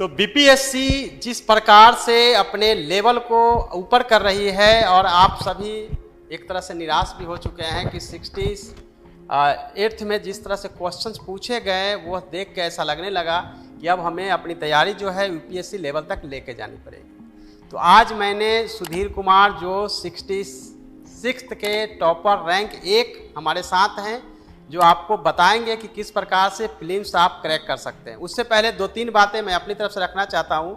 तो बीपीएससी जिस प्रकार से अपने लेवल को ऊपर कर रही है और आप सभी एक तरह से निराश भी हो चुके हैं कि 68th में जिस तरह से क्वेश्चंस पूछे गए वो देख के ऐसा लगने लगा कि अब हमें अपनी तैयारी जो है यूपीएससी लेवल तक लेके जानी पड़ेगी। तो आज मैंने सुधीर कुमार जो 66th के टॉपर रैंक 1 हमारे साथ हैं, जो आपको बताएंगे कि किस प्रकार से प्रीलिम्स आप क्रैक कर सकते हैं। उससे पहले 2-3 बातें मैं अपनी तरफ से रखना चाहता हूं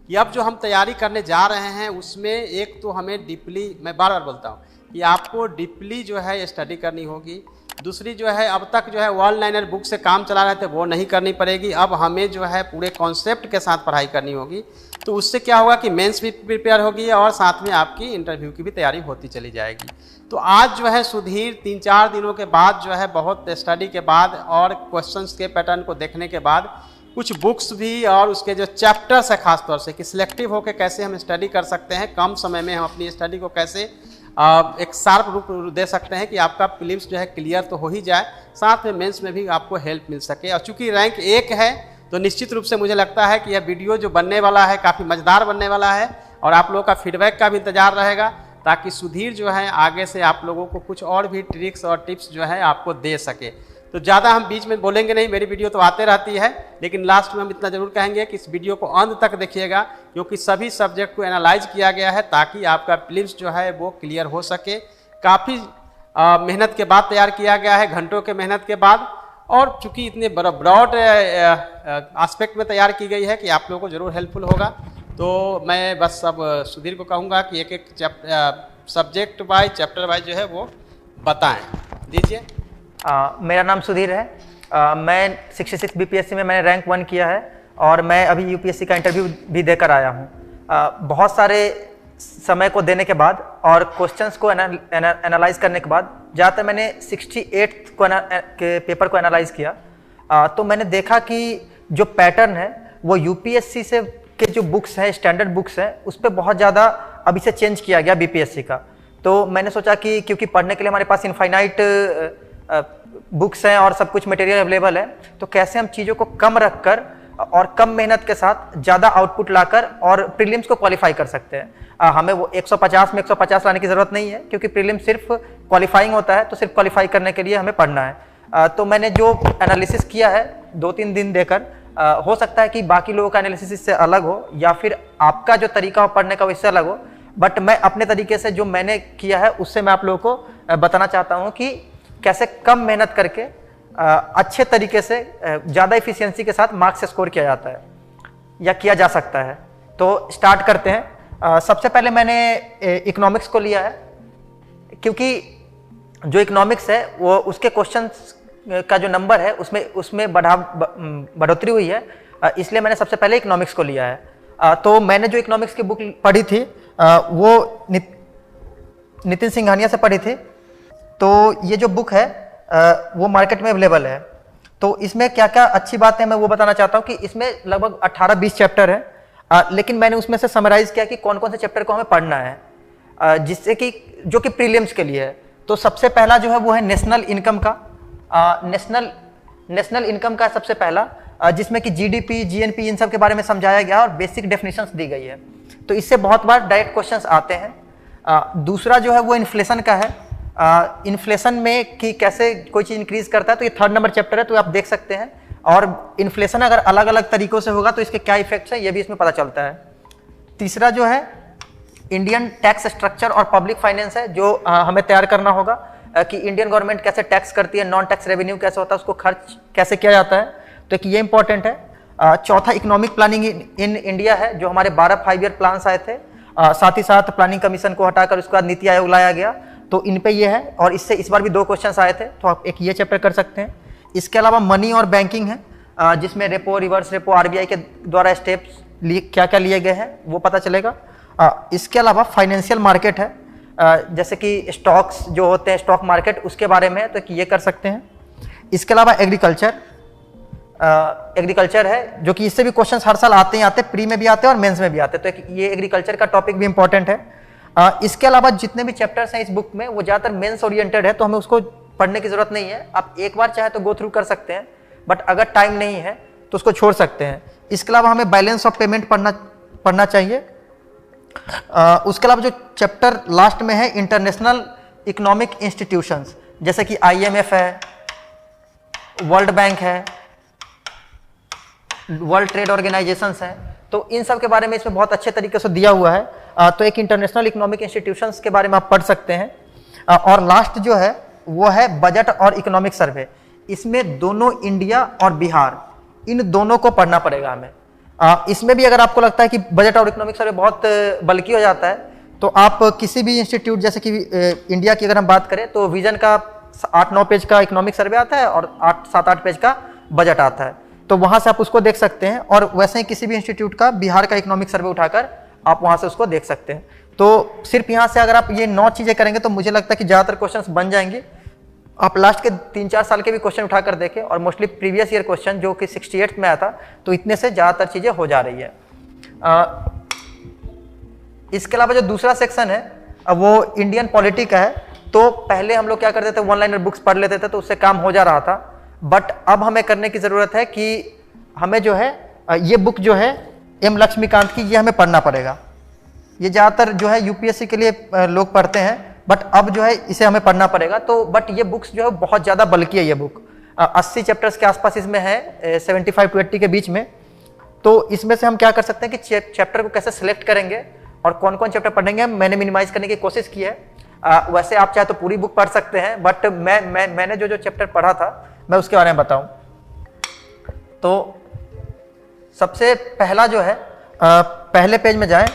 कि अब जो हम तैयारी करने जा रहे हैं उसमें एक तो हमें डीपली, मैं बार बार बोलता हूं कि आपको डीपली जो है स्टडी करनी होगी। दूसरी जो है, अब तक जो है वर्ल्ड लाइनर बुक से काम चला रहे थे वो नहीं करनी पड़ेगी, अब हमें जो है पूरे कॉन्सेप्ट के साथ पढ़ाई करनी होगी। तो उससे क्या होगा कि मेंस भी प्रिपेयर होगी और साथ में आपकी इंटरव्यू की भी तैयारी होती चली जाएगी। तो आज जो है सुधीर 3-4 दिनों के बाद जो है बहुत स्टडी के बाद और क्वेश्चंस के पैटर्न को देखने के बाद कुछ बुक्स भी और उसके जो चैप्टर्स है खास तौर से कि सिलेक्टिव होकर कैसे हम स्टडी कर सकते हैं, कम समय में हम अपनी स्टडी को कैसे एक शार्प रूप दे सकते हैं कि आपका प्रीलिम्स जो है क्लियर तो हो ही जाए, साथ में मेंस में भी आपको हेल्प मिल सके। और चूंकि रैंक 1 है तो निश्चित रूप से मुझे लगता है कि यह वीडियो जो बनने वाला है काफ़ी मज़ेदार बनने वाला है और आप लोगों का फीडबैक का भी इंतजार रहेगा ताकि सुधीर जो है आगे से आप लोगों को कुछ और भी ट्रिक्स और टिप्स जो है आपको दे सके। तो ज़्यादा हम बीच में बोलेंगे नहीं, मेरी वीडियो तो आते रहती है, लेकिन लास्ट में हम इतना ज़रूर कहेंगे कि इस वीडियो को अंत तक देखिएगा क्योंकि सभी सब्जेक्ट को एनालाइज किया गया है ताकि आपका प्रीलिम्स जो है वो क्लियर हो सके। काफ़ी मेहनत के बाद तैयार किया गया है, घंटों के मेहनत के बाद, और चूंकि इतने ब्रॉड एस्पेक्ट में तैयार की गई है कि आप लोगों को ज़रूर हेल्पफुल होगा। तो मैं बस अब सुधीर को कहूँगा कि एक सब्जेक्ट वाइज चैप्टर वाइज जो है वो बताएं दीजिए। मेरा नाम सुधीर है। मैं 66 बीपीएससी में मैंने रैंक 1 किया है और मैं अभी यूपीएससी का इंटरव्यू भी देकर आया हूँ। बहुत सारे समय को देने के बाद और क्वेश्चंस को एनालाइज करने के बाद ज़्यादातर मैंने 68 के पेपर को एनालाइज किया। तो मैंने देखा कि जो पैटर्न है वो यूपीएससी से के जो बुक्स हैं, स्टैंडर्ड बुक्स हैं, उस पर बहुत ज़्यादा अभी से चेंज किया गया बीपीएससी का। तो मैंने सोचा कि क्योंकि पढ़ने के लिए हमारे पास इनफाइनाइट बुक्स हैं और सब कुछ मटेरियल अवेलेबल है, तो कैसे हम चीज़ों को कम रखकर और कम मेहनत के साथ ज़्यादा आउटपुट लाकर और प्रीलिम्स को क्वालिफाई कर सकते हैं। हमें वो 150 में 150 लाने की ज़रूरत नहीं है क्योंकि प्रीलिम्स सिर्फ क्वालिफाइंग होता है, तो सिर्फ क्वालिफाई करने के लिए हमें पढ़ना है। तो मैंने जो एनालिसिस किया है 2-3 दिन देकर, हो सकता है कि बाकी लोगों का एनालिसिस इससे अलग हो या फिर आपका जो तरीका हो पढ़ने का उससे अलग हो, बट मैं अपने तरीके से जो मैंने किया है उससे मैं आप लोगों को बताना चाहता हूँ कि कैसे कम मेहनत करके अच्छे तरीके से ज़्यादा इफिशियंसी के साथ मार्क्स स्कोर किया जाता है या किया जा सकता है। तो स्टार्ट करते हैं। सबसे पहले मैंने इकोनॉमिक्स को लिया है क्योंकि जो इकोनॉमिक्स है वो उसके क्वेश्चंस का जो नंबर है उसमें बढ़ोतरी हुई है, इसलिए मैंने सबसे पहले इकोनॉमिक्स को लिया है। तो मैंने जो इकोनॉमिक्स की बुक पढ़ी थी वो नितिन सिंघानिया से पढ़ी थी। तो ये जो बुक है वो मार्केट में अवेलेबल है। तो इसमें क्या क्या अच्छी बातें मैं वो बताना चाहता हूँ कि इसमें लगभग 18-20 चैप्टर है, लेकिन मैंने उसमें से समराइज किया कि कौन कौन से चैप्टर को हमें पढ़ना है, जिससे कि जो कि प्रीलिम्स के लिए है। तो सबसे पहला जो है वो है नेशनल इनकम का। नेशनल इनकम का सबसे पहला, जिसमें कि जीडीपी, जीएनपी इन सब के बारे में समझाया गया और बेसिक डेफिनेशंस दी गई है। तो इससे बहुत बार डायरेक्ट क्वेश्चंस आते हैं। दूसरा जो है वो इन्फ्लेशन का है। इन्फ्लेशन में कि कैसे कोई चीज़ इंक्रीज करता है, तो ये 3rd नंबर चैप्टर है, तो आप देख सकते हैं। और इन्फ्लेशन अगर अलग अलग तरीकों से होगा तो इसके क्या इफेक्ट्स हैं ये भी इसमें पता चलता है। तीसरा जो है इंडियन टैक्स स्ट्रक्चर और पब्लिक फाइनेंस है, जो हमें तैयार करना होगा कि इंडियन गवर्नमेंट कैसे टैक्स करती है, नॉन टैक्स रेवेन्यू कैसे होता है, उसको खर्च कैसे किया जाता है, तो एक ये इंपॉर्टेंट है। चौथा इकोनॉमिक प्लानिंग इन इंडिया है, जो हमारे 12 5 ईयर प्लान्स आए थे। साथ ही साथ प्लानिंग कमीशन को हटाकर उसके बाद नीति आयोग लाया गया, तो इन पे ये है। और इससे इस बार भी 2 क्वेश्चंस आए थे, तो आप एक ये चैप्टर कर सकते हैं। इसके अलावा मनी और बैंकिंग है, जिसमें रेपो, रिवर्स रेपो, आरबीआई के द्वारा स्टेप्स क्या क्या लिए गए हैं वो पता चलेगा। इसके अलावा फाइनेंशियल मार्केट है, जैसे कि स्टॉक्स जो होते हैं, स्टॉक मार्केट, उसके बारे में है, तो ये कर सकते हैं। इसके अलावा एग्रीकल्चर है, जो कि इससे भी क्वेश्चंस हर साल आते ही आते हैं, प्री में भी आते हैं और मेंस में भी आते हैं, तो ये एग्रीकल्चर का टॉपिक भी इंपॉर्टेंट है। इसके अलावा जितने भी चैप्टर्स हैं इस बुक में वो ज़्यादातर मेंस ओरिएंटेड है, तो हमें उसको पढ़ने की जरूरत नहीं है। आप एक बार चाहे तो गो थ्रू कर सकते हैं, बट अगर टाइम नहीं है तो उसको छोड़ सकते हैं, इसके अलावा हमें बैलेंस ऑफ पेमेंट पढ़ना चाहिए। उसके अलावा जो चैप्टर लास्ट में है इंटरनेशनल इकोनॉमिक इंस्टीट्यूशंस, जैसे कि IMF है, वर्ल्ड बैंक है, वर्ल्ड ट्रेड ऑर्गेनाइजेशंस है, तो इन सब के बारे में इसमें बहुत अच्छे तरीके से दिया हुआ है। तो एक इंटरनेशनल इकोनॉमिक इंस्टीट्यूशंस के बारे में आप पढ़ सकते हैं। और लास्ट जो है वो है बजट और इकोनॉमिक सर्वे। इसमें दोनों इंडिया और बिहार, इन दोनों को पढ़ना पड़ेगा हमें। इसमें भी अगर आपको लगता है कि बजट और इकोनॉमिक सर्वे बहुत बल्कि हो जाता है, तो आप किसी भी इंस्टीट्यूट, जैसे कि इंडिया की अगर हम बात करें तो विजन का 8-9 पेज का इकोनॉमिक सर्वे आता है और 7-8 पेज का बजट आता है, तो वहां से आप उसको देख सकते हैं। और वैसे ही किसी भी इंस्टीट्यूट का बिहार का इकोनॉमिक सर्वे उठाकर आप वहां से उसको देख सकते हैं। तो सिर्फ यहाँ से अगर आप ये 9 चीजें करेंगे तो मुझे लगता है कि ज्यादातर क्वेश्चन बन जाएंगे। आप लास्ट के 3-4 साल के भी क्वेश्चन उठाकर देखें, और मोस्टली प्रीवियस ईयर क्वेश्चन जो कि 68 में आया था, तो इतने से ज्यादातर चीजें हो जा रही है। इसके अलावा जो दूसरा सेक्शन है वो इंडियन पॉलिटी का है। तो पहले हम लोग क्या करते थे, 1 लाइनर बुक्स पढ़ लेते थे तो उससे काम हो जा रहा था, बट अब हमें करने की जरूरत है कि हमें जो है ये बुक जो है M लक्ष्मीकांत की, ये हमें पढ़ना पड़ेगा। ये ज्यादातर जो है UPSC के लिए लोग पढ़ते हैं, बट अब जो है इसे हमें पढ़ना पड़ेगा। तो बट ये बुक्स जो है बहुत ज्यादा बल्कि है। ये बुक 80 चैप्टर्स के आसपास इसमें है, 75 to 80 के बीच में। तो इसमें से हम क्या कर सकते हैं कि चैप्टर को कैसे सिलेक्ट करेंगे और कौन कौन चैप्टर पढ़ेंगे, मैंने मिनिमाइज करने की कोशिश की है। वैसे आप चाहे तो पूरी बुक पढ़ सकते हैं, बट मैंने जो चैप्टर पढ़ा था मैं उसके बारे में बताऊं। तो सबसे पहला जो है, पहले पेज में जाएं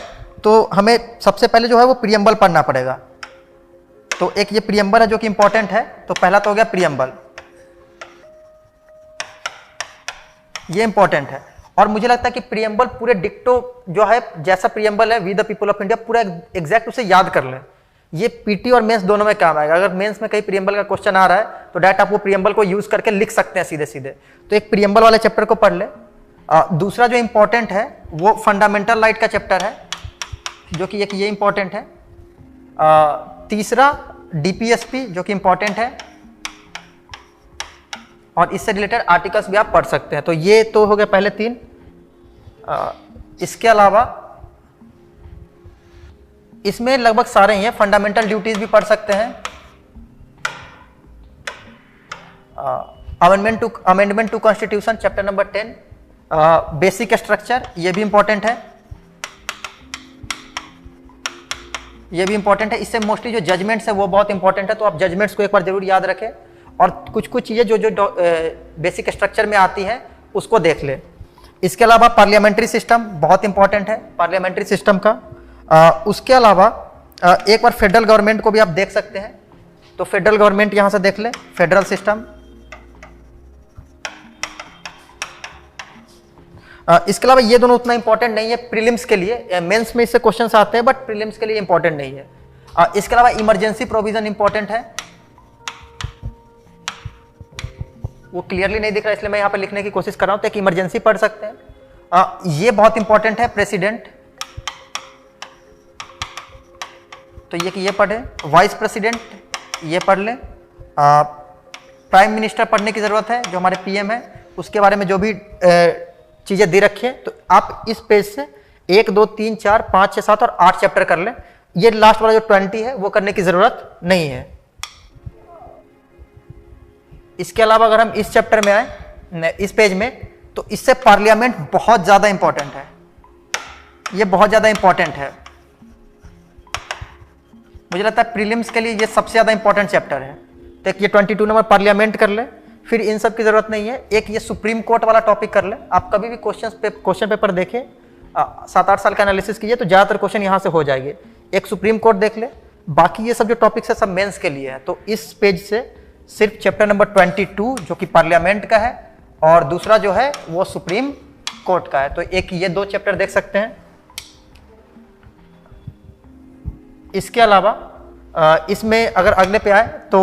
तो हमें सबसे पहले जो है वो प्रीएम्बल पढ़ना पड़ेगा। तो एक ये प्रीएम्बल है जो कि इंपॉर्टेंट है। तो पहला तो हो गया प्रीएम्बल, ये इंपॉर्टेंट है। और मुझे लगता है कि प्रीएम्बल पूरे डिक्टो जो है, जैसा प्रीएम्बल है we the people of India, पूरा एग्जैक्ट उसे याद कर लें। ये पीटी और मेंस दोनों में काम आएगा। अगर मेंस में कहीं प्रीएम्बल का क्वेश्चन आ रहा है तो डायरेक्ट आप वो प्रीएम्बल को यूज करके लिख सकते हैं सीधे सीधे। तो एक प्रीएम्बल वाले चैप्टर को पढ़ ले। दूसरा जो इंपॉर्टेंट है वो फंडामेंटल राइट का चैप्टर है, जो कि एक ये इंपॉर्टेंट है। तीसरा डीपीएसपी जो कि इंपॉर्टेंट है, और इससे रिलेटेड आर्टिकल्स भी आप पढ़ सकते हैं। तो ये तो हो गए पहले 3। इसके अलावा इसमें लगभग सारे ही हैं। फंडामेंटल ड्यूटीज भी पढ़ सकते हैं, amendment to constitution chapter number 10, basic structure, ये भी इंपॉर्टेंट है, ये भी इंपॉर्टेंट है। इससे मोस्टली जो जजमेंट्स है वो बहुत इंपॉर्टेंट है, तो आप जजमेंट्स को एक बार जरूर याद रखें। और कुछ कुछ चीजें जो बेसिक स्ट्रक्चर में आती हैं उसको देख ले। इसके अलावा पार्लियामेंट्री सिस्टम बहुत इंपॉर्टेंट है, पार्लियामेंट्री सिस्टम का। उसके अलावा एक बार फेडरल गवर्नमेंट को भी आप देख सकते हैं। तो फेडरल गवर्नमेंट यहां से देख ले, फेडरल सिस्टम। इसके अलावा ये दोनों उतना इंपॉर्टेंट नहीं है प्रीलिम्स के लिए, मेंस में इससे क्वेश्चंस आते हैं, बट प्रीलिम्स के लिए इंपॉर्टेंट नहीं है। इसके अलावा इमरजेंसी प्रोविजन इंपॉर्टेंट है, वो क्लियरली नहीं दिख रहा इसलिए मैं यहाँ पे लिखने की कोशिश कर रहा हूं। तो एक इमरजेंसी पढ़ सकते हैं, ये बहुत इंपॉर्टेंट है। प्रेसिडेंट, तो ये पढ़े। वाइस प्रेसिडेंट ये पढ़ लें। प्राइम मिनिस्टर पढ़ने की जरूरत है, जो हमारे पीएम है, उसके बारे में जो भी चीजें दे रखी है। तो आप इस पेज से 1, 2, 3, 4, 5, 6, 7 और 8 चैप्टर कर लें। ये लास्ट वाला जो 20 है वो करने की जरूरत नहीं है। इसके अलावा अगर हम इस चैप्टर में आए, इस पेज में, तो इससे पार्लियामेंट बहुत ज्यादा इंपॉर्टेंट है, ये बहुत ज्यादा इंपॉर्टेंट है। मुझे लगता है प्रीलिम्स के लिए ये सबसे ज्यादा इंपॉर्टेंट चैप्टर है। तो एक ये 22 नंबर पार्लियामेंट कर ले, फिर इन सब की जरूरत नहीं है। एक ये सुप्रीम कोर्ट वाला टॉपिक कर ले। आप कभी भी क्वेश्चन पेपर देखें, 7-8 साल का एनालिसिस कीजिए तो ज्यादातर क्वेश्चन यहां से हो जाएंगे। एक सुप्रीम कोर्ट देख ले, बाकी ये सब जो टॉपिक्स है सब मेंस के लिए है। तो इस पेज से सिर्फ चैप्टर नंबर 22 जो कि पार्लियामेंट का है, और दूसरा जो है वो सुप्रीम कोर्ट का है। तो एक ये 2 चैप्टर देख सकते हैं। इसके अलावा इसमें अगर अगले पे आए तो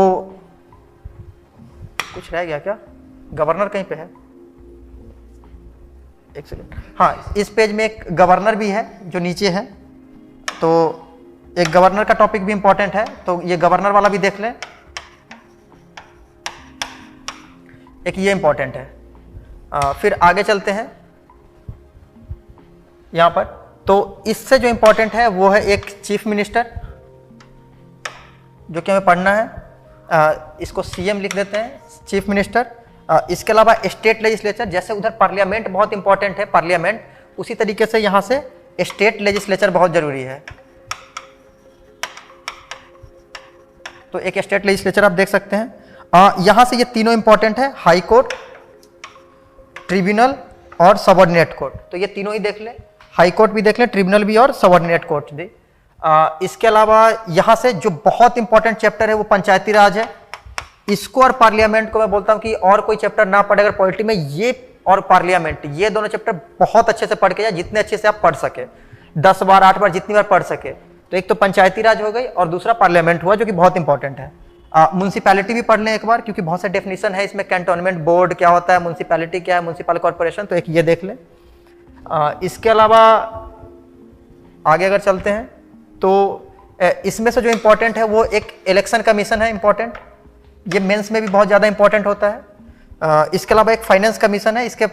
कुछ रह गया क्या? गवर्नर कहीं पे है? एक सेकंड। हाँ, इस पेज में एक गवर्नर भी है जो नीचे है। तो एक गवर्नर का टॉपिक भी इंपॉर्टेंट है, तो ये गवर्नर वाला भी देख लें। एक ये इंपॉर्टेंट है। फिर आगे चलते हैं। यहाँ पर। तो इससे जो इंपॉर्टेंट है वो है एक चीफ मिनिस्टर, जो कि हमें पढ़ना है। इसको सीएम लिख देते हैं, चीफ मिनिस्टर। इसके अलावा स्टेट लेजिस्लेचर, जैसे उधर पार्लियामेंट बहुत इंपॉर्टेंट है, पार्लियामेंट, उसी तरीके से यहाँ से स्टेट लेजिस्लेचर बहुत जरूरी है। तो एक स्टेट लेजिस्लेचर आप देख सकते हैं। यहाँ से ये तीनों इंपॉर्टेंट है, हाई कोर्ट, ट्रिब्यूनल और सबऑर्डिनेट कोर्ट। तो ये तीनों ही देख लें, हाई कोर्ट भी देख लें, ट्रिब्यूनल भी और सबऑर्डिनेट कोर्ट भी। इसके अलावा यहाँ से जो बहुत इंपॉर्टेंट चैप्टर है वो पंचायती राज है। इसको और पार्लियामेंट को मैं बोलता हूँ कि और कोई चैप्टर ना पढ़े अगर पॉलिटी में, ये और पार्लियामेंट, ये दोनों चैप्टर बहुत अच्छे से पढ़ के जाए, जितने अच्छे से आप पढ़ सके, 10 बार 8 बार जितनी बार पढ़ सके। तो एक तो पंचायती राज हो गई और दूसरा पार्लियामेंट हुआ, जो कि बहुत इंपॉर्टेंट है। म्यूनसिपैलिटी भी पढ़ लें एक बार, क्योंकि बहुत से डेफिनेशन है इसमें, कैंटोनमेंट बोर्ड क्या होता है, म्यूनसिपैलिटी क्या है, म्यूनसिपल कॉर्पोरेशन, तो एक ये देख लें। इसके अलावा आगे अगर चलते हैं तो इसमें से जो इंपॉर्टेंट है वो एक इलेक्शन कमीशन है इंपॉर्टेंट, ये मेंस में भी बहुत ज़्यादा इंपॉर्टेंट होता है। इसके अलावा एक फाइनेंस कमीशन है, इसके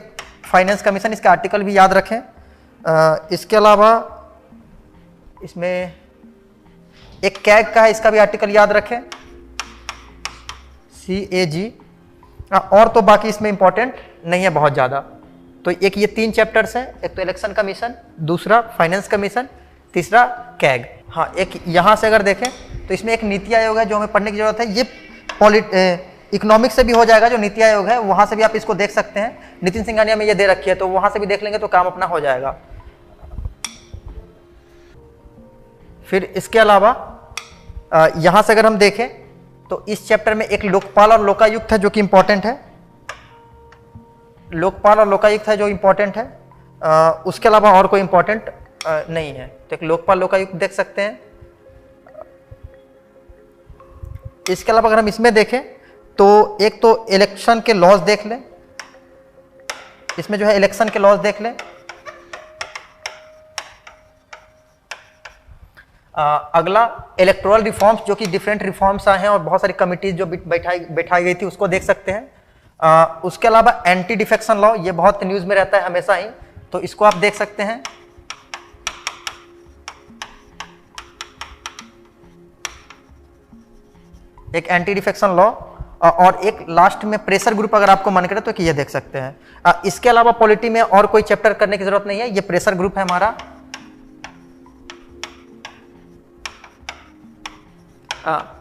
फाइनेंस कमीशन, इसके आर्टिकल भी याद रखें। इसके अलावा इसमें एक कैग का है, इसका भी आर्टिकल याद रखें, CAG। और तो बाकी इसमें इंपॉर्टेंट नहीं है बहुत ज़्यादा। तो एक ये 3 चैप्टर्स हैं, एक तो इलेक्शन कमीशन, दूसरा फाइनेंस कमीशन, तीसरा कैग। हाँ, एक यहाँ से अगर देखें तो इसमें एक नीति आयोग है जो हमें पढ़ने की जरूरत है। ये इकोनॉमिक्स से भी हो जाएगा, जो नीति आयोग है वहाँ से भी आप इसको देख सकते हैं। नितिन सिंघानिया में ये दे रखी है, तो वहाँ से भी देख लेंगे तो काम अपना हो जाएगा। फिर इसके अलावा यहाँ से अगर हम देखें तो इस चैप्टर में एक लोकपाल और लोकायुक्त है जो कि इंपॉर्टेंट है, लोकपाल और लोकायुक्त है जो इंपॉर्टेंट है। उसके अलावा और कोई इंपॉर्टेंट नहीं है। तो एक लोकपाल लोकायुक्त देख सकते हैं। इसके अलावा अगर हम इसमें देखें तो एक तो इलेक्शन के लॉज देख लें, इसमें जो है इलेक्शन के लॉज देख लें। अगला इलेक्टोरल रिफॉर्म्स, जो कि डिफरेंट रिफॉर्म्स आए हैं और बहुत सारी कमिटीज जो बैठाई गई थी, उसको देख सकते हैं। उसके अलावा एंटी डिफेक्शन लॉ, ये बहुत न्यूज में रहता है हमेशा ही, तो इसको आप देख सकते हैं। एक एंटी डिफेक्शन लॉ और एक लास्ट में प्रेशर ग्रुप, अगर आपको मन करे तो ये देख सकते हैं। इसके अलावा पॉलिटी में और कोई चैप्टर करने की जरूरत नहीं है, ये प्रेशर ग्रुप है हमारा।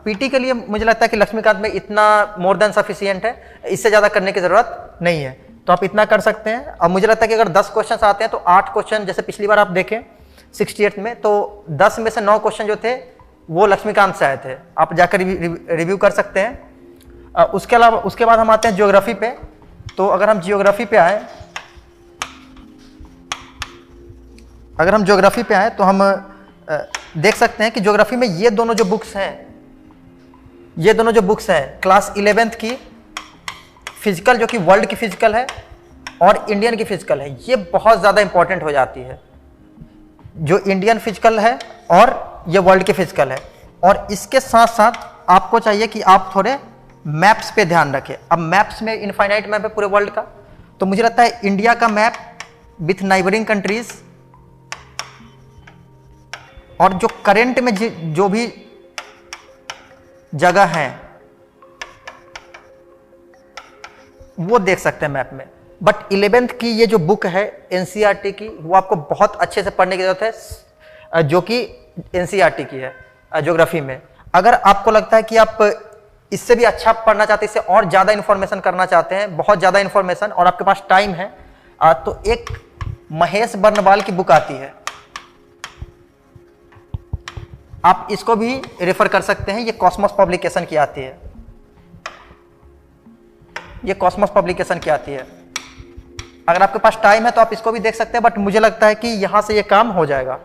पीटी के लिए मुझे लगता है कि लक्ष्मीकांत में इतना मोर देन सफिशिएंट है, इससे ज्यादा करने की जरूरत नहीं है, तो आप इतना कर सकते हैं। अब मुझे लगता है कि अगर 10 क्वेश्चन आते हैं तो 8 क्वेश्चन, जैसे पिछली बार आप देखें 68 में, तो 10 में से 9 क्वेश्चन जो थे वो लक्ष्मीकांत से आए थे, आप जाकर रिव्यू कर सकते हैं। उसके अलावा उसके बाद हम आते हैं ज्योग्राफी पे। तो अगर हम ज्योग्राफी पे आए, तो हम देख सकते हैं कि ज्योग्राफी में ये दोनों जो बुक्स हैं, क्लास 11th की फिजिकल, जो कि वर्ल्ड की फिजिकल है, और इंडियन की फिजिकल है, ये बहुत ज़्यादा इंपॉर्टेंट हो जाती है। जो इंडियन फिजिकल है और ये वर्ल्ड की फिजिकल है। और इसके साथ साथ आपको चाहिए कि आप थोड़े मैप्स पे ध्यान रखें। अब मैप्स में इनफाइनाइट मैप है पूरे वर्ल्ड का, तो मुझे लगता है इंडिया का मैप विथ नाइबरिंग कंट्रीज, और जो करंट में जो भी जगह है वो देख सकते हैं मैप में। बट 11th की ये जो बुक है एनसीईआरटी की, वो आपको बहुत अच्छे से पढ़ने की जरूरत है, जो कि एनसीईआरटी की है ज्योग्राफी में। अगर आपको लगता है कि आप इससे भी अच्छा पढ़ना चाहते हैं, इससे और ज़्यादा इन्फॉर्मेशन करना चाहते हैं, बहुत ज़्यादा इन्फॉर्मेशन, और आपके पास टाइम है, तो एक महेश बर्नवाल की बुक आती है, आप इसको भी रेफर कर सकते हैं। ये कॉस्मोस पब्लिकेशन की आती है, अगर आपके पास टाइम है तो आप इसको भी देख सकते हैं, बट मुझे लगता है कि यहां से ये काम हो जाएगा।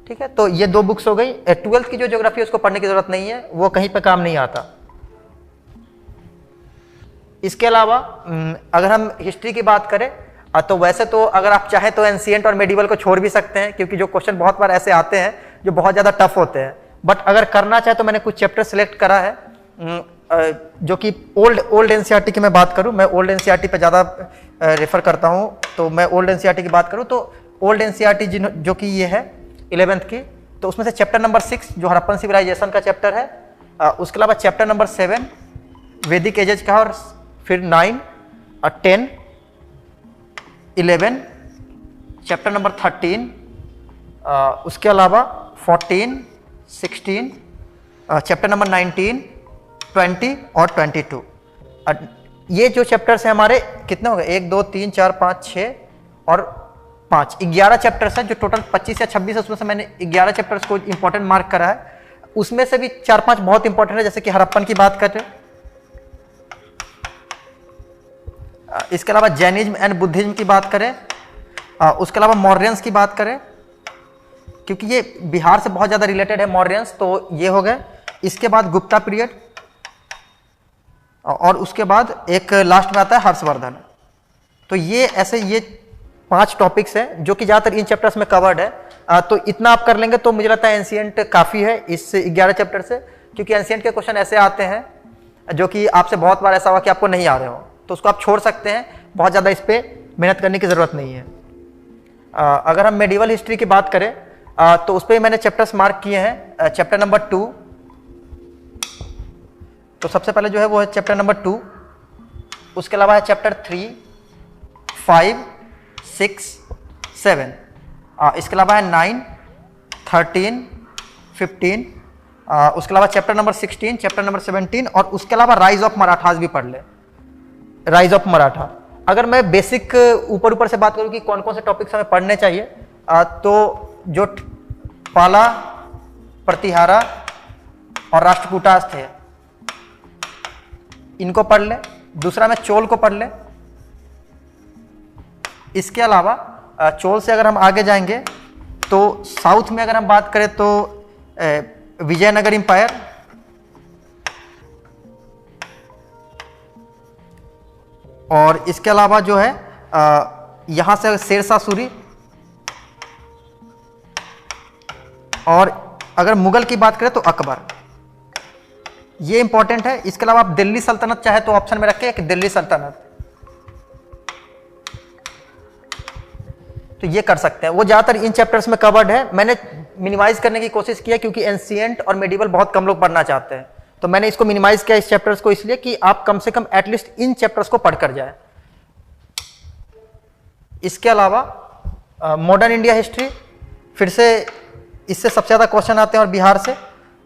ठीक है, तो ये 2 बुक्स हो गई। 12th की जो ज्योग्राफी है उसको पढ़ने की जरूरत नहीं है, वो कहीं पे काम नहीं आता। इसके अलावा अगर हम हिस्ट्री की बात करें, तो वैसे तो अगर आप चाहें तो एंशिएंट और मेडिवल को छोड़ भी सकते हैं, क्योंकि जो क्वेश्चन बहुत बार ऐसे आते हैं जो बहुत ज़्यादा टफ होते हैं। बट अगर करना चाहे तो मैंने कुछ चैप्टर सेलेक्ट करा है, जो कि ओल्ड एनसीईआरटी की मैं बात करूं, मैं ओल्ड एनसीईआरटी पे ज़्यादा रेफर करता हूं, तो मैं ओल्ड एनसीईआरटी की बात करूं तो ओल्ड एनसीईआरटी जो कि ये है 11th की, तो उसमें से चैप्टर नंबर 6 जो हड़प्पन सिविलाइजेशन का चैप्टर है, उसके अलावा चैप्टर नंबर 7 वैदिक एजेज का, और फिर 9 और 10 11 चैप्टर नंबर 13, उसके अलावा 14 16 चैप्टर नंबर 19 20 और 22। ये जो चैप्टर्स हैं हमारे कितने हो गए, 1 2 3 4 5 6 और 5 11 चैप्टर्स हैं, जो टोटल 25 या 26 है, उसमें से मैंने 11 चैप्टर्स को इंपॉर्टेंट मार्क करा है। उसमें से भी 4-5 बहुत इंपॉर्टेंट है, जैसे कि हड़प्पन की बात करें, इसके अलावा जैनिज्म एंड बुद्धिज्म की बात करें, उसके अलावा मौर्यंस की बात करें, क्योंकि ये बिहार से बहुत ज़्यादा रिलेटेड है मौर्यंस, तो ये हो गए। इसके बाद गुप्ता पीरियड, और उसके बाद एक लास्ट में आता है हर्षवर्धन। तो ये ऐसे ये 5 टॉपिक्स हैं जो कि ज़्यादातर इन चैप्टर्स में कवर्ड है। तो इतना आप कर लेंगे तो मुझे लगता है एंशिएंट काफ़ी है इस 11 चैप्टर से, क्योंकि एंशिएंट के क्वेश्चन ऐसे आते हैं जो कि आपसे बहुत बार ऐसा हुआ कि आपको नहीं आ रहे हो, तो उसको आप छोड़ सकते हैं, बहुत ज़्यादा इस पर मेहनत करने की ज़रूरत नहीं है। अगर हम मेडिवल हिस्ट्री की बात करें तो उस पर मैंने चैप्टर्स मार्क किए हैं। चैप्टर नंबर 2, तो सबसे पहले जो है वो है चैप्टर नंबर 2, उसके अलावा है चैप्टर 3 5 6 7, इसके अलावा है 9 13 15, उसके अलावा चैप्टर नंबर 16 चैप्टर नंबर 17, और उसके अलावा राइज ऑफ मराठास भी पढ़ ले, राइज ऑफ मराठा। अगर मैं बेसिक ऊपर से बात करूं कि कौन कौन से टॉपिक्स हमें पढ़ने चाहिए, तो जो पाला, प्रतिहारा और राष्ट्रकूटास थे, इनको पढ़ ले। दूसरा में चोल को पढ़ ले। इसके अलावा चोल से अगर हम आगे जाएंगे तो साउथ में अगर हम बात करें तो विजयनगर इंपायर, और इसके अलावा जो है यहां से शेरशाह सूरी, और अगर मुगल की बात करें तो अकबर, ये इंपॉर्टेंट है। इसके अलावा आप दिल्ली सल्तनत चाहे तो ऑप्शन में रखें कि दिल्ली सल्तनत, तो ये कर सकते हैं। वो ज्यादातर इन चैप्टर्स में कवर्ड है। मैंने मिनिमाइज करने की कोशिश की है क्योंकि एंशिएंट और मेडिवल बहुत कम लोग पढ़ना चाहते हैं, तो मैंने इसको मिनिमाइज किया इस चैप्टर्स को, इसलिए कि आप कम से कम एटलीस्ट इन चैप्टर्स को पढ़ कर जाए। इसके अलावा मॉडर्न इंडिया हिस्ट्री, फिर से इससे सबसे ज्यादा क्वेश्चन आते हैं और बिहार से,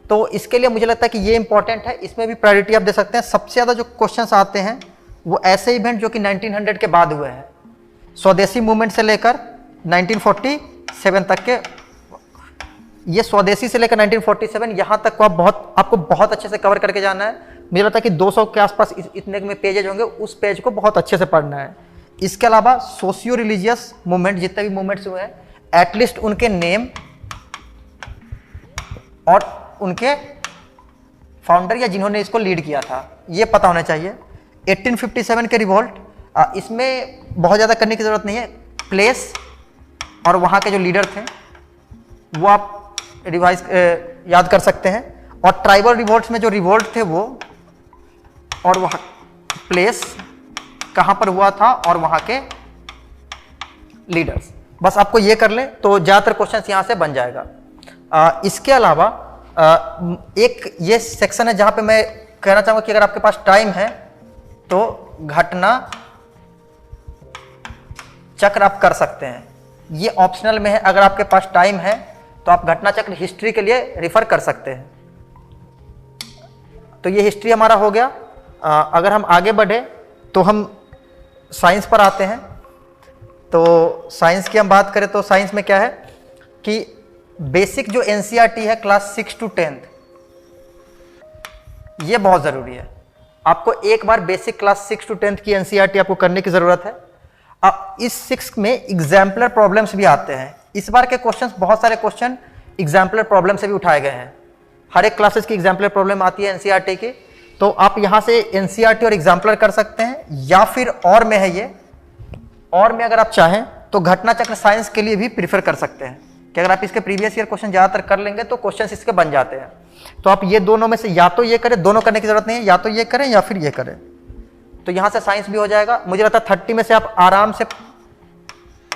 तो इसके लिए मुझे लगता है कि ये इंपॉर्टेंट है, इसमें भी प्रायोरिटी आप दे सकते हैं। सबसे ज्यादा जो क्वेश्चंस आते हैं वो ऐसे इवेंट जो कि 1900 के बाद हुए हैं, स्वदेशी मूवमेंट से लेकर 1947 तक के, ये स्वदेशी से लेकर 1947 यहाँ तक को आपको बहुत अच्छे से कवर करके जाना है। मुझे लगता है कि 200 के आसपास इतने में पेजेज होंगे, उस पेज को बहुत अच्छे से पढ़ना है। इसके अलावा सोशियो रिलीजियस मूवमेंट, जितने भी मूवमेंट्स हुए हैं, एटलीस्ट उनके नेम और उनके फाउंडर या जिन्होंने इसको लीड किया था ये पता होना चाहिए। 1857 के रिवोल्ट, इसमें बहुत ज़्यादा करने की ज़रूरत नहीं है, प्लेस और वहाँ के जो लीडर थे वो आप रिवाइज याद कर सकते हैं, और ट्राइबल रिवोल्ट्स में जो रिवोल्ट थे वो, और वहाँ प्लेस कहाँ पर हुआ था और वहाँ के लीडर्स, बस आपको ये कर ले तो ज़्यादातर क्वेश्चंस यहाँ से बन जाएगा। इसके अलावा एक ये सेक्शन है जहाँ पे मैं कहना चाहूँगा कि अगर आपके पास टाइम है तो घटना चक्र आप कर सकते हैं, ये ऑप्शनल में है। अगर आपके पास टाइम है तो आप घटना चक्र हिस्ट्री के लिए रिफर कर सकते हैं। तो ये हिस्ट्री हमारा हो गया। अगर हम आगे बढ़े तो हम साइंस पर आते हैं। तो साइंस की हम बात करें तो साइंस में क्या है कि बेसिक जो एनसीईआरटी है क्लास 6 to 10th, ये बहुत ज़रूरी है। आपको एक बार बेसिक क्लास 6 to 10th की एनसीईआरटी आपको करने की ज़रूरत है। अब इस 6 में एग्जाम्पलर प्रॉब्लम्स भी आते हैं। इस बार के क्वेश्चंस, बहुत सारे क्वेश्चन एग्जाम्पलर प्रॉब्लम से भी उठाए गए हैं। हर एक क्लासेस की एग्जाम्पलर प्रॉब्लम आती है एनसीईआरटी की, तो आप यहाँ से एनसीईआरटी और एग्जाम्पलर कर सकते हैं, या फिर और में है ये, और में अगर आप चाहें तो घटना चक्र साइंस के लिए भी प्रीफर कर सकते हैं कि अगर आप इसके प्रीवियस ईयर क्वेश्चन ज़्यादातर कर लेंगे तो क्वेश्चन इसके बन जाते हैं। तो आप ये दोनों में से या तो ये करें, दोनों करने की जरूरत नहीं है, या तो ये करें या फिर ये करें। तो यहाँ से साइंस भी हो जाएगा। मुझे लगता है 30 में से आप आराम से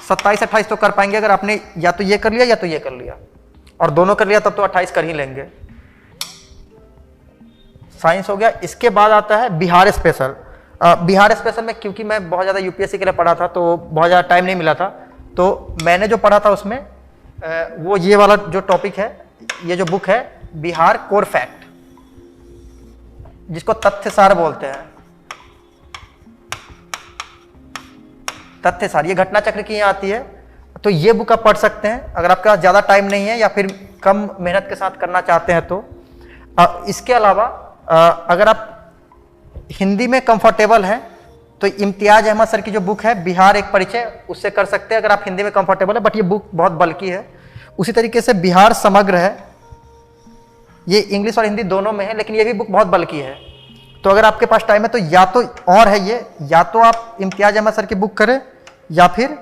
27-28 तो कर पाएंगे अगर आपने या तो ये कर लिया या तो ये कर लिया, और दोनों कर लिया तब तो 28 कर ही लेंगे। साइंस हो गया। इसके बाद आता है बिहार स्पेशल। बिहार स्पेशल में क्योंकि मैं बहुत ज़्यादा यूपीएससी के लिए पढ़ा था तो बहुत ज़्यादा टाइम नहीं मिला था, तो मैंने जो पढ़ा था उसमें वो ये वाला जो टॉपिक है, ये जो बुक है बिहार कोर फैक्ट, जिसको तथ्य सार बोलते हैं। तथ्य सार ये घटना चक्र की यहाँ आती है, तो ये बुक आप पढ़ सकते हैं अगर आपके पास ज़्यादा टाइम नहीं है या फिर कम मेहनत के साथ करना चाहते हैं तो। इसके अलावा अगर आप हिंदी में कंफर्टेबल हैं तो इम्तियाज अहमद सर की जो बुक है बिहार एक परिचय, उससे कर सकते हैं अगर आप हिंदी में कंफर्टेबल है, बट ये बुक बहुत बल्कि है। उसी तरीके से बिहार समग्र है, ये इंग्लिश और हिंदी दोनों में है, लेकिन ये भी बुक बहुत बल्कि है। तो अगर आपके पास टाइम है तो या तो और है ये, या तो आप इम्तियाज अहमद सर की बुक करें या फिर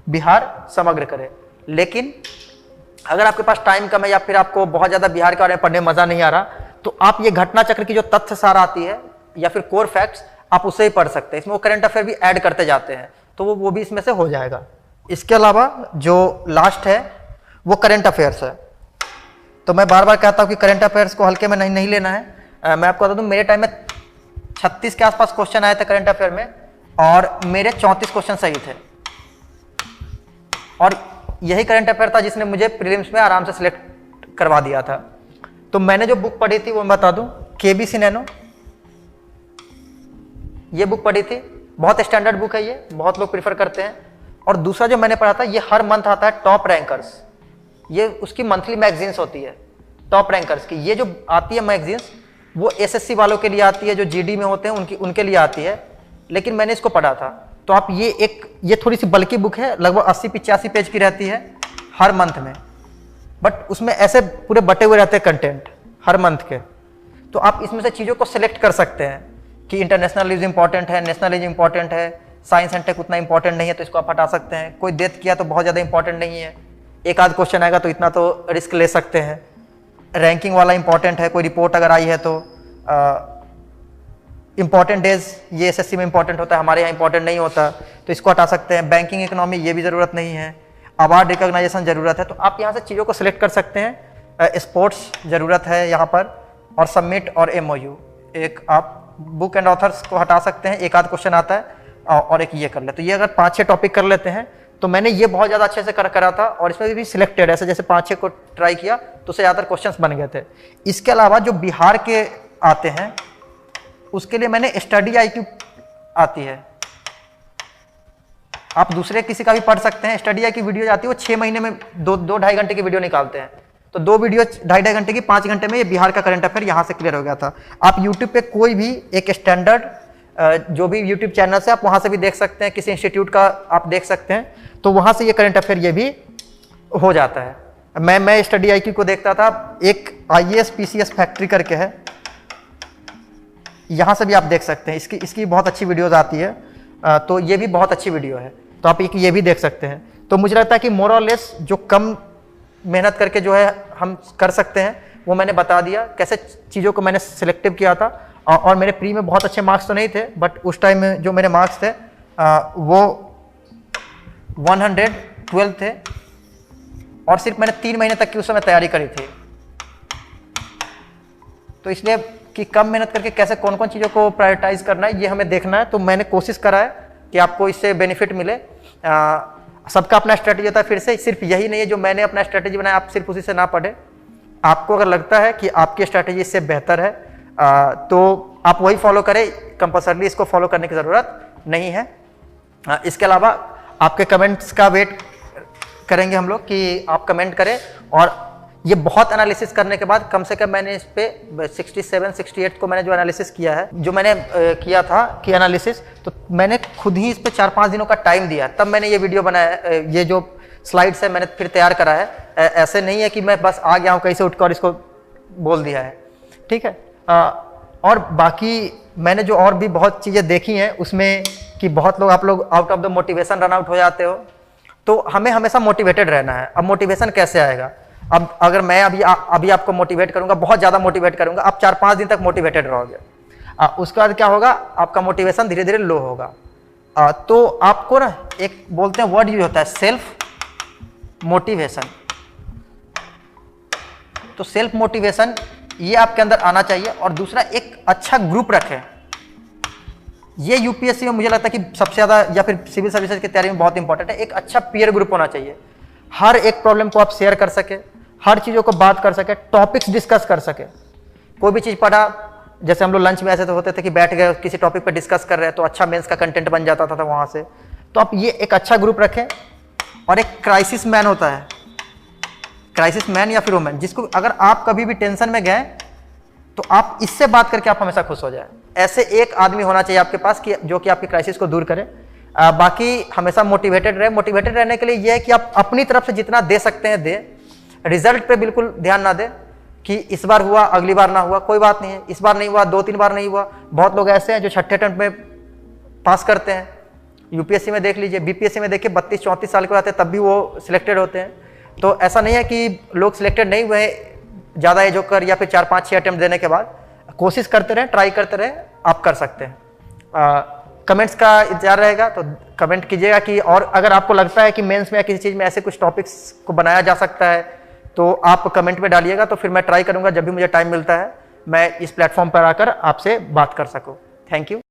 बिहार समग्र करें। लेकिन अगर आपके पास टाइम कम है या फिर आपको बहुत ज़्यादा बिहार के बारे में पढ़ने में मज़ा नहीं आ रहा, तो आप ये घटना चक्र की जो तथ्य सार आती है या फिर कोर फैक्ट्स, आप उससे ही पढ़ सकते हैं। इसमें वो करंट अफेयर भी ऐड करते जाते हैं, तो वो भी इसमें से हो जाएगा। इसके अलावा जो लास्ट है वो करंट अफेयर्स है। तो मैं बार बार कहता हूँ कि करंट अफेयर्स को हल्के में नहीं लेना है। मैं आपको बता दूँ, मेरे टाइम में 36 के आसपास क्वेश्चन आए थे करंट अफेयर में, और मेरे 34 क्वेश्चन सही थे, और यही करंट अफेयर था जिसने मुझे प्रीलिम्स में आराम से सिलेक्ट करवा दिया था। तो मैंने जो बुक पढ़ी थी वो मैं बता दूं, केबीसी नैनो, ये बुक पढ़ी थी, बहुत स्टैंडर्ड बुक है, ये बहुत लोग प्रीफर करते हैं। और दूसरा जो मैंने पढ़ा था, ये हर मंथ आता है टॉप रैंकर्स, ये उसकी मंथली मैगजीन्स होती है टॉप रैंकर्स की। ये जो आती है मैगजीन्स वो एसएससी वालों के लिए आती है, जो जीडी में होते हैं उनके लिए आती है, लेकिन मैंने इसको पढ़ा था। तो आप ये थोड़ी सी बल्कि बुक है, लगभग 80-85 पेज की रहती है हर मंथ में, बट उसमें ऐसे पूरे बटे हुए रहते हैं कंटेंट हर मंथ के। तो आप इसमें से चीज़ों को सिलेक्ट कर सकते हैं कि इंटरनेशनल इज इंपॉर्टेंट है, नेशनल इज इंपॉर्टेंट है, साइंस एंड टेक उतना इंपॉर्टेंट नहीं है तो इसको आप हटा सकते हैं। कोई डेथ किया तो बहुत ज़्यादा इंपॉर्टेंट नहीं है, एक आध क्वेश्चन आएगा तो इतना तो रिस्क ले सकते हैं। रैंकिंग वाला इंपॉर्टेंट है, कोई रिपोर्ट अगर आई है तो इंपॉर्टेंट डेज ये एसएससी में इंपॉर्टेंट होता है, हमारे यहाँ इंपॉर्टेंट नहीं होता, तो इसको हटा सकते हैं। बैंकिंग इकोनॉमी ये भी ज़रूरत नहीं है। अवार्ड रिकॉग्नाइजेशन ज़रूरत है, तो आप यहाँ से चीज़ों को सिलेक्ट कर सकते हैं। स्पोर्ट्स ज़रूरत है यहाँ पर, और सबमिट और एमओयू, एक आप बुक एंड ऑथर्स को हटा सकते हैं, एक आध क्वेश्चन आता है, और एक ये कर ले। तो ये अगर 5-6 टॉपिक कर लेते हैं, तो मैंने ये बहुत ज़्यादा अच्छे से करा था, और इसमें भी सिलेक्टेड ऐसे जैसे 5-6 को ट्राई किया तो उससे ज़्यादातर क्वेश्चंस बन गए थे। इसके अलावा जो बिहार के आते हैं उसके लिए मैंने स्टडी IQ आती है, आप दूसरे किसी का भी पढ़ सकते हैं। स्टडी IQ वीडियो आती है, वो 6 महीने में 2-2.5 घंटे की वीडियो निकालते हैं, तो 2 वीडियो 2.5 घंटे की 5 घंटे में ये बिहार का करंट अफेयर यहाँ से क्लियर हो गया था। आप यूट्यूब पे कोई भी एक स्टैंडर्ड जो भी यूट्यूब चैनल से आप वहाँ से भी देख सकते हैं, किसी इंस्टीट्यूट का आप देख सकते हैं, तो वहाँ से ये करंट अफेयर ये भी हो जाता है। मैं स्टडी IQ को देखता था, एक IAS PCS फैक्ट्री करके है, यहाँ से भी आप देख सकते हैं, इसकी बहुत अच्छी वीडियोज़ आती है, तो ये भी बहुत अच्छी वीडियो है, तो आप ये भी देख सकते हैं। तो मुझे लगता है कि मोर और लेस जो कम मेहनत करके जो है हम कर सकते हैं वो मैंने बता दिया, कैसे चीज़ों को मैंने सिलेक्टिव किया था। और मेरे प्री में बहुत अच्छे मार्क्स तो नहीं थे, बट उस टाइम में जो मेरे मार्क्स थे वो 112 थे, और सिर्फ मैंने 3 महीने तक की उस समय तैयारी करी थी। तो इसलिए कि कम मेहनत करके कैसे कौन कौन चीज़ों को प्रायोरिटाइज करना है ये हमें देखना है। तो मैंने कोशिश करा है कि आपको इससे बेनिफिट मिले। सबका अपना स्ट्रेटजी होता है, फिर से सिर्फ यही नहीं है जो मैंने अपना स्ट्रेटजी बनाया, आप सिर्फ उसी से ना पढ़े। आपको अगर लगता है कि आपकी स्ट्रेटजी इससे बेहतर है तो आप वही फॉलो करें, कंपल्सरली इसको फॉलो करने की ज़रूरत नहीं है। इसके अलावा आपके कमेंट्स का वेट करेंगे हम लोग कि आप कमेंट करें, और ये बहुत एनालिसिस करने के बाद कम से कम मैंने इस पे 67-68 को मैंने जो एनालिसिस किया है, जो मैंने किया था कि एनालिसिस, तो मैंने खुद ही इस पे 4-5 दिनों का टाइम दिया, तब मैंने ये वीडियो बनाया। ये जो स्लाइड्स है मैंने फिर तैयार करा है, ऐसे नहीं है कि मैं बस आ गया हूँ कहीं से उठकर इसको बोल दिया है, ठीक है। और बाकी मैंने जो और भी बहुत चीज़ें देखी हैं उसमें कि बहुत लोग आप लोग out of the motivation run out हो जाते हो, तो हमें हमेशा मोटिवेटेड रहना है। अब मोटिवेशन कैसे आएगा? अब अगर मैं अभी आपको मोटिवेट करूंगा, बहुत ज़्यादा मोटिवेट करूंगा, आप 4-5 दिन तक मोटिवेटेड रहोगे, उसके बाद क्या होगा, आपका मोटिवेशन धीरे धीरे लो होगा। तो आपको ना एक बोलते हैं वर्ड यूज होता है सेल्फ मोटिवेशन। तो सेल्फ मोटिवेशन ये आपके अंदर आना चाहिए। और दूसरा, एक अच्छा ग्रुप रखें। ये यूपीएससी में मुझे लगता है कि सबसे ज़्यादा, या फिर सिविल सर्विसेज की तैयारी में बहुत इंपॉर्टेंट है। एक अच्छा पीयर ग्रुप होना चाहिए। हर एक प्रॉब्लम को आप शेयर कर सके, हर चीज़ों को बात कर सके, टॉपिक्स डिस्कस कर सके। कोई भी चीज़ पढ़ा, जैसे हम लोग लंच में ऐसे तो होते थे कि बैठ गए किसी टॉपिक पर डिस्कस कर रहे हैं, तो अच्छा मेंस का कंटेंट बन जाता था वहाँ से। तो आप ये एक अच्छा ग्रुप रखें। और एक क्राइसिस मैन होता है, क्राइसिस मैन या फिर वुमेन, जिसको अगर आप कभी भी टेंशन में गए तो आप इससे बात करके आप हमेशा खुश हो जाए। ऐसे एक आदमी होना चाहिए आपके पास कि जो कि आपकी क्राइसिस को दूर करे। बाकी हमेशा मोटिवेटेड रहे। मोटिवेटेड रहने के लिए यह है कि आप अपनी तरफ से जितना दे सकते हैं दे। रिजल्ट पे बिल्कुल ध्यान ना दे कि इस बार हुआ अगली बार ना हुआ, कोई बात नहीं है। इस बार नहीं हुआ, 2-3 बार नहीं हुआ। बहुत लोग ऐसे हैं जो छठे अटेम्प्ट में पास करते हैं। यूपीएससी में देख लीजिए, बीपीएससी में देखिए 32-34 साल के होते हैं तब भी वो सिलेक्टेड होते हैं। तो ऐसा नहीं है कि लोग सिलेक्टेड नहीं हुए ज़्यादा एज होकर या फिर 4-5-6 अटेम्प्ट देने के बाद। कोशिश करते रहें, ट्राई करते रहें, आप कर सकते हैं। कमेंट्स का इंतजार रहेगा, तो कमेंट कीजिएगा कि और अगर आपको लगता है कि मेंस में या किसी चीज़ में ऐसे कुछ टॉपिक्स को बनाया जा सकता है तो आप कमेंट में डालिएगा। तो फिर मैं ट्राई करूँगा जब भी मुझे टाइम मिलता है मैं इस प्लेटफॉर्म पर आकर आपसे बात कर सकूँ। Thank you.